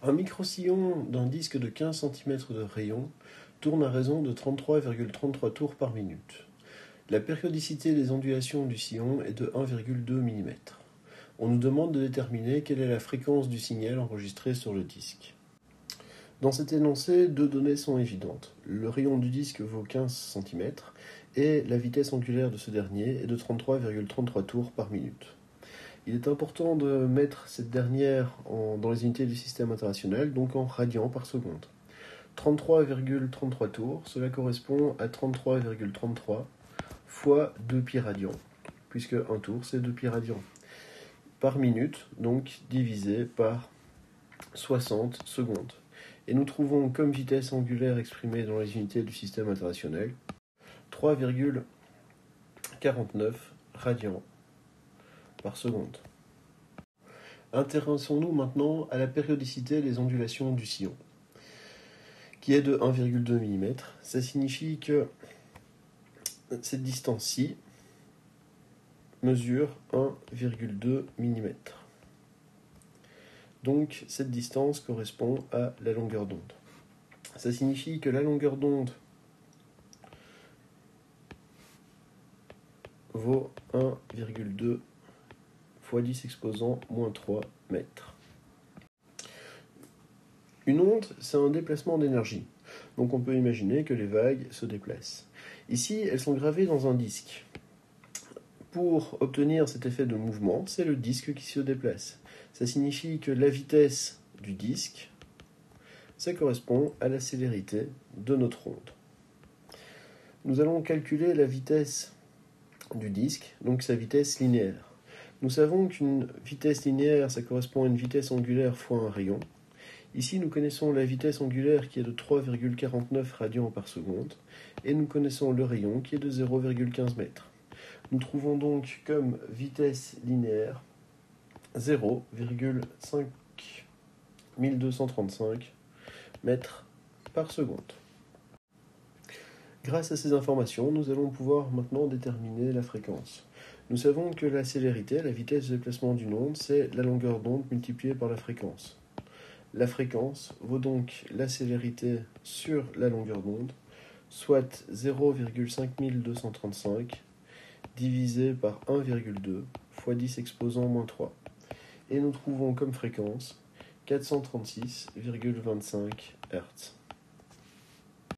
Un micro-sillon d'un disque de 15 cm de rayon tourne à raison de 33,33 tours par minute. La périodicité des ondulations du sillon est de 1,2 mm. On nous demande de déterminer quelle est la fréquence du signal enregistré sur le disque. Dans cet énoncé, deux données sont évidentes. Le rayon du disque vaut 15 cm et la vitesse angulaire de ce dernier est de 33,33 tours par minute. Il est important de mettre cette dernière dans les unités du système international, donc en radians par seconde. 33,33 tours, cela correspond à 33,33 fois 2 pi radians, puisque un tour c'est 2 pi radians. Par minute, donc divisé par 60 secondes. Et nous trouvons comme vitesse angulaire exprimée dans les unités du système international 3,49 radians par seconde. Intéressons-nous maintenant à la périodicité des ondulations du sillon, qui est de 1,2 mm. Ça signifie que cette distance-ci mesure 1,2 mm. Donc cette distance correspond à la longueur d'onde. Ça signifie que la longueur d'onde vaut 1,2 fois 10 exposant moins 3 mètres. Une onde, c'est un déplacement d'énergie. Donc on peut imaginer que les vagues se déplacent. Ici, elles sont gravées dans un disque. Pour obtenir cet effet de mouvement, c'est le disque qui se déplace. Ça signifie que la vitesse du disque, ça correspond à la célérité de notre onde. Nous allons calculer la vitesse du disque, donc sa vitesse linéaire. Nous savons qu'une vitesse linéaire, ça correspond à une vitesse angulaire fois un rayon. Ici, nous connaissons la vitesse angulaire qui est de 3,49 radians par seconde, et nous connaissons le rayon qui est de 0,15 mètres. Nous trouvons donc comme vitesse linéaire 0,5235 mètres par seconde. Grâce à ces informations, nous allons pouvoir maintenant déterminer la fréquence. Nous savons que la célérité, la vitesse de déplacement d'une onde, c'est la longueur d'onde multipliée par la fréquence. La fréquence vaut donc la célérité sur la longueur d'onde, soit 0,5235 divisé par 1,2 fois 10 exposant moins 3. Et nous trouvons comme fréquence 436,25 Hz.